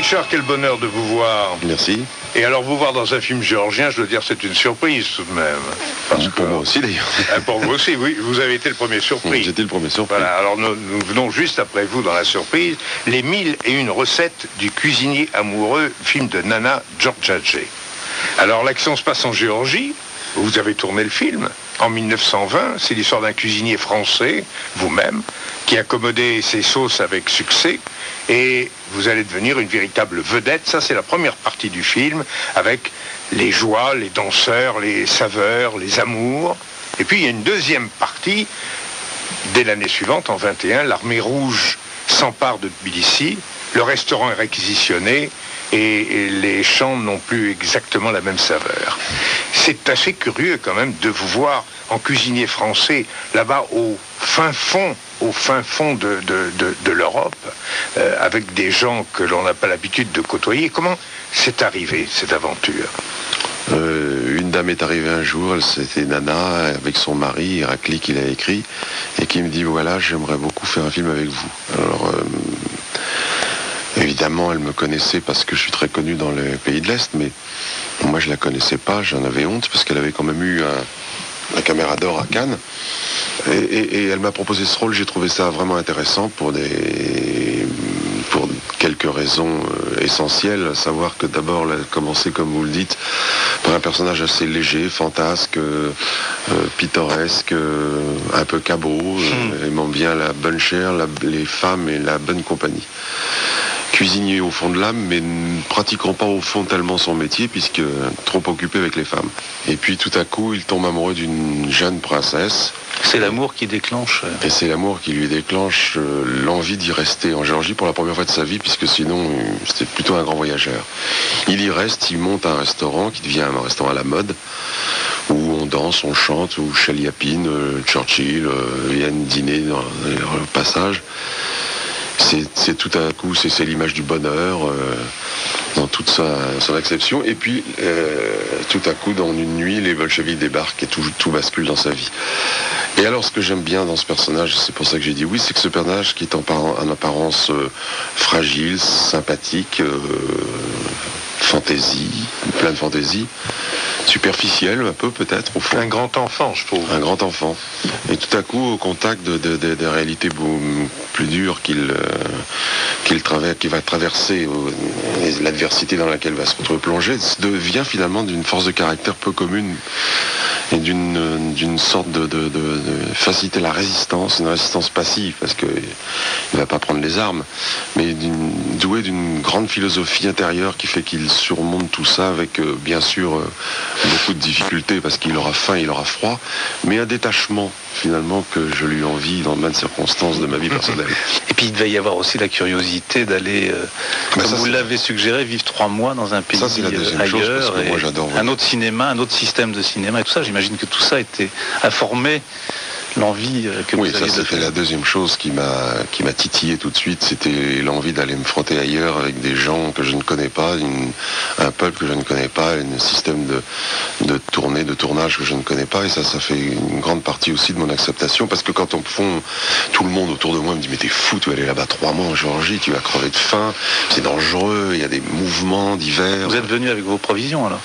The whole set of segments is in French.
Richard, quel bonheur de vous voir. Merci. Et alors vous voir dans un film géorgien, je dois dire, c'est une surprise tout de même. Parce que... Pour moi aussi d'ailleurs. Pour vous aussi, oui, vous avez été le premier surpris. J'étais le premier surpris. Voilà, alors nous venons juste après vous dans la surprise, les 1001 recettes du cuisinier amoureux, film de Nana Georgiadze. Alors l'action se passe en Géorgie, vous avez tourné le film, en 1920, c'est l'histoire d'un cuisinier français, vous-même, qui accommodait ses sauces avec succès, et vous allez devenir une véritable vedette. Ça, c'est la première partie du film, avec les joies, les danseurs, les saveurs, les amours. Et puis, il y a une deuxième partie, dès l'année suivante, en 21, l'armée rouge s'empare de Tbilissi, le restaurant est réquisitionné, et les champs n'ont plus exactement la même saveur. C'est assez curieux quand même de vous voir en cuisinier français, là-bas au fin fond de l'Europe, avec des gens que l'on n'a pas l'habitude de côtoyer. Comment c'est arrivé, cette aventure ? Une dame est arrivée un jour, c'était Nana, avec son mari, Héraclite, qui l'a écrit, et qui me dit, voilà, j'aimerais beaucoup faire un film avec vous. Alors... évidemment, elle me connaissait parce que je suis très connu dans les pays de l'Est, mais moi je la connaissais pas, j'en avais honte parce qu'elle avait quand même eu un caméra d'or à Cannes. Et elle m'a proposé ce rôle, j'ai trouvé ça vraiment intéressant pour quelques raisons essentielles, à savoir que d'abord, elle a commencé, comme vous le dites, par un personnage assez léger, fantasque, pittoresque, un peu cabot, aimant bien la bonne chair, les femmes et la bonne compagnie. Cuisinier au fond de l'âme, mais ne pratiquant pas au fond tellement son métier, puisque trop occupé avec les femmes. Et puis tout à coup, il tombe amoureux d'une jeune princesse. C'est l'amour qui déclenche. Et c'est l'amour qui lui déclenche l'envie d'y rester en Géorgie pour la première fois de sa vie, puisque sinon, c'était plutôt un grand voyageur. Il y reste, il monte un restaurant qui devient un restaurant à la mode, où on danse, on chante, où Chaliapine, Churchill viennent dîner dans le passage. C'est tout à coup, c'est l'image du bonheur dans toute son acception. Et puis, tout à coup, dans une nuit, les bolcheviks débarquent et tout bascule dans sa vie. Et alors, ce que j'aime bien dans ce personnage, c'est pour ça que j'ai dit oui, c'est que ce personnage qui est en apparence fragile, sympathique, plein de fantaisie, superficiel un peu peut-être au fond. Un grand enfant, je trouve. Un grand enfant. Et tout à coup, au contact des réalités plus dures qu'il va traverser, l'adversité dans laquelle va se retrouver plongé, devient finalement d'une force de caractère peu commune et d'une sorte de faciliter la résistance, une résistance passive, parce qu'il ne va pas prendre les armes, mais doué d'une grande philosophie intérieure qui fait qu'il surmonte tout ça avec, bien sûr, beaucoup de difficultés, parce qu'il aura faim, il aura froid, mais un détachement, finalement, que je lui envie dans maintes circonstances de ma vie personnelle. Et puis il devait y avoir aussi la curiosité d'aller, comme vous l'avez suggéré, vivre 3 mois dans un pays ailleurs, moi j'adore un autre cinéma, un autre système de cinéma et tout ça. J'imagine que tout ça a formé l'envie que vous aviez de faire. Oui, ça c'était la deuxième chose qui m'a titillé tout de suite, c'était l'envie d'aller me frotter ailleurs avec des gens que je ne connais pas, un peuple que je ne connais pas, un système de tournage que je ne connais pas, et ça fait une grande partie aussi de mon acceptation, parce que quand tout le monde autour de moi me dit mais t'es fou, tu vas aller là-bas 3 mois en Géorgie, tu vas crever de faim, c'est dangereux, il y a des mouvements divers. Vous êtes venu avec vos provisions alors?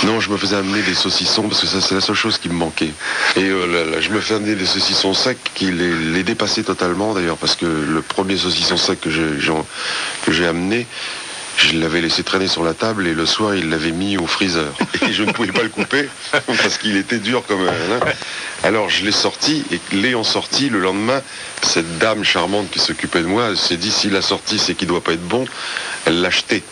Non, je me faisais amener des saucissons, parce que ça c'est la seule chose qui me manquait. Et je me faisais amener des saucissons secs qui les dépassaient totalement d'ailleurs, parce que le premier saucisson sec que j'ai amené, je l'avais laissé traîner sur la table et le soir il l'avait mis au freezer. Et je ne pouvais pas le couper parce qu'il était dur comme un... Alors je l'ai sorti, et l'ayant sorti, le lendemain, cette dame charmante qui s'occupait de moi, elle s'est dit s'il l'a sorti c'est qu'il ne doit pas être bon, elle l'a acheté.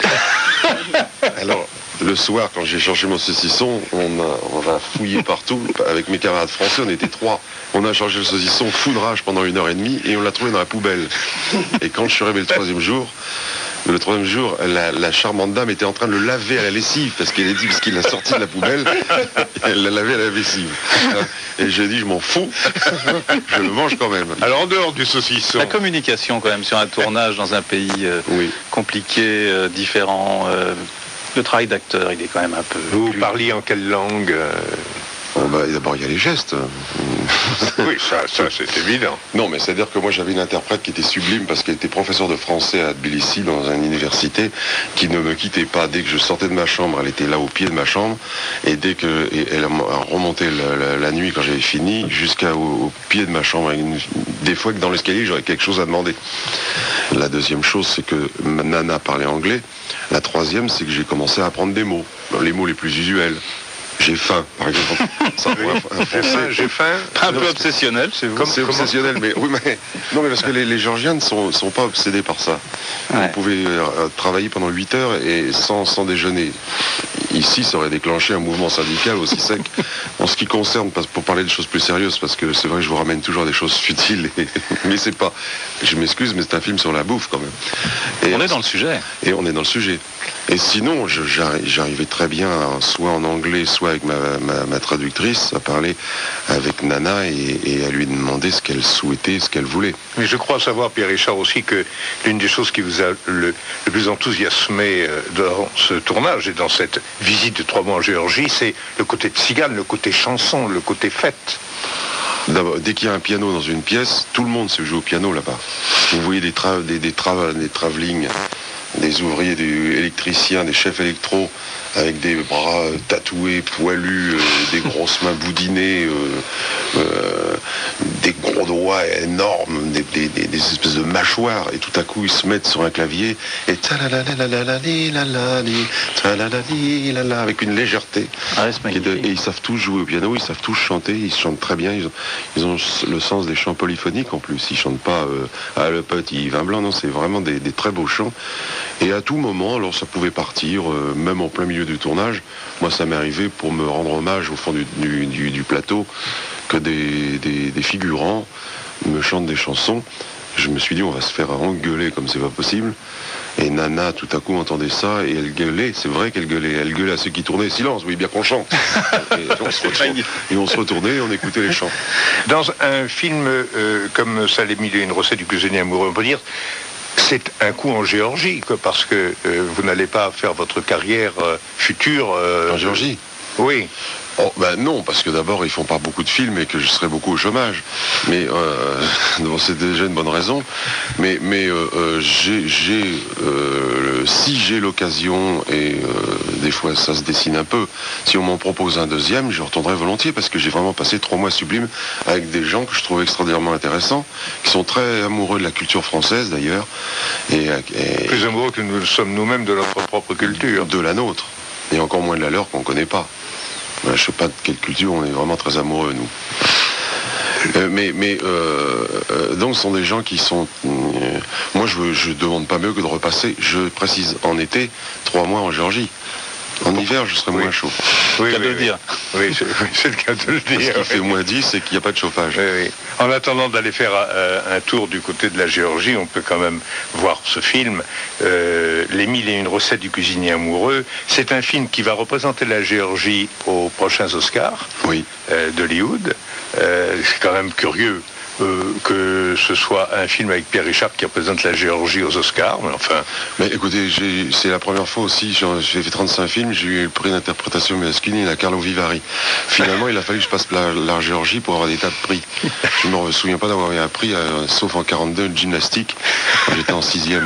Alors... le soir, quand j'ai cherché mon saucisson, on a fouillé partout. Avec mes camarades français, on était 3. On a cherché le saucisson, foudrage pendant 1h30, et on l'a trouvé dans la poubelle. Et quand je suis arrivé le troisième jour, la charmante dame était en train de le laver à la lessive, parce qu'elle a dit, parce qu'il l'a sorti de la poubelle, elle l'a lavé à la lessive. Et j'ai dit, je m'en fous, je le mange quand même. Alors en dehors du saucisson... La communication quand même sur un tournage dans un pays compliqué, différent... Le travail d'acteur, il est quand même un peu... Vous parliez en quelle langue D'abord, il y a les gestes. Oui, ça c'est évident. Non, mais c'est-à-dire que moi j'avais une interprète qui était sublime parce qu'elle était professeure de français à Tbilissi dans une université qui ne me quittait pas. Dès que je sortais de ma chambre, elle était là au pied de ma chambre et elle remontait la nuit quand j'avais fini jusqu'au pied de ma chambre. Des fois que dans l'escalier j'aurais quelque chose à demander. La deuxième chose, c'est que Nana parlait anglais. La troisième, c'est que j'ai commencé à apprendre des mots, les mots les plus usuels. J'ai faim, par exemple. Ça, j'ai faim. Un peu obsessionnel chez vous. C'est obsessionnel, mais oui, mais non, mais parce que les Géorgiens ne sont pas obsédés par ça. Ouais. Vous pouvez travailler pendant 8 heures et sans déjeuner. Ici, ça aurait déclenché un mouvement syndical aussi sec. En ce qui concerne, pour parler de choses plus sérieuses, parce que c'est vrai que je vous ramène toujours des choses futiles, mais c'est pas. Je m'excuse, mais c'est un film sur la bouffe quand même. Et on est dans le sujet. Et on est dans le sujet. Et sinon, j'arrivais très bien, soit en anglais, soit avec ma traductrice, à parler avec Nana et à lui demander ce qu'elle souhaitait, ce qu'elle voulait. Mais je crois savoir, Pierre Richard, aussi que l'une des choses qui vous a le plus enthousiasmé dans ce tournage et dans cette visite de 3 mois en Géorgie, c'est le côté tzigane, le côté chanson, le côté fête. Dès qu'il y a un piano dans une pièce, tout le monde se joue au piano là-bas. Vous voyez des travelling, des ouvriers, des électriciens, des chefs électro avec des bras tatoués, poilus, des grosses mains boudinées, des gros doigts énormes, des espèces de mâchoires, et tout à coup ils se mettent sur un clavier et avec une légèreté. Et ils savent tous jouer au piano, ils savent tous chanter, ils chantent très bien, ils ont le sens des chants polyphoniques en plus, ils chantent pas le petit vin blanc, non, c'est vraiment des très beaux chants. Et à tout moment, alors ça pouvait partir, même en plein milieu du tournage, moi ça m'est arrivé pour me rendre hommage au fond du plateau, que des figurants me chantent des chansons. Je me suis dit, on va se faire engueuler comme c'est pas possible. Et Nana, tout à coup, entendait ça et elle gueulait. C'est vrai qu'elle gueulait. Elle gueulait à ceux qui tournaient. Silence, oui, bien qu'on chante. Et on se retournait et on écoutait les chants. Dans un film comme Ça les mille et une recettes du cuisinier amoureux, on peut dire, c'est un coup en Géorgie, quoi, parce que vous n'allez pas faire votre carrière future... En Géorgie ? Oui. Oh, ben non, parce que d'abord, ils font pas beaucoup de films et que je serais beaucoup au chômage. Mais c'est déjà une bonne raison. Mais si j'ai l'occasion, et des fois ça se dessine un peu, si on m'en propose un deuxième, je retournerai volontiers, parce que j'ai vraiment passé 3 mois sublimes avec des gens que je trouve extraordinairement intéressants, qui sont très amoureux de la culture française d'ailleurs. Et plus amoureux que nous sommes nous-mêmes de notre propre culture. De la nôtre. Et encore moins de la leur qu'on ne connaît pas. Je ne sais pas de quelle culture, on est vraiment très amoureux, nous. Donc ce sont des gens qui sont... moi, je ne demande pas mieux que de repasser, je précise, en été, 3 mois en Géorgie. En hiver, je serai moins chaud. Oui, le dire. Oui, c'est le cas de le dire. Parce qu'il fait moins 10 et qu'il n'y a pas de chauffage. Oui. En attendant d'aller faire un tour du côté de la Géorgie, on peut quand même voir ce film, Les 1001 recettes du cuisinier amoureux. C'est un film qui va représenter la Géorgie aux prochains Oscars d'Hollywood. C'est quand même curieux que ce soit un film avec Pierre Richard qui représente la Géorgie aux Oscars, mais enfin... Mais écoutez, c'est la première fois aussi, j'ai fait 35 films, j'ai eu le prix d'interprétation masculine à Carlo Vivari. Finalement, il a fallu que je passe la Géorgie pour avoir des tas de prix. Je ne me souviens pas d'avoir eu un prix, sauf en 42, de gymnastique, quand j'étais en 6e.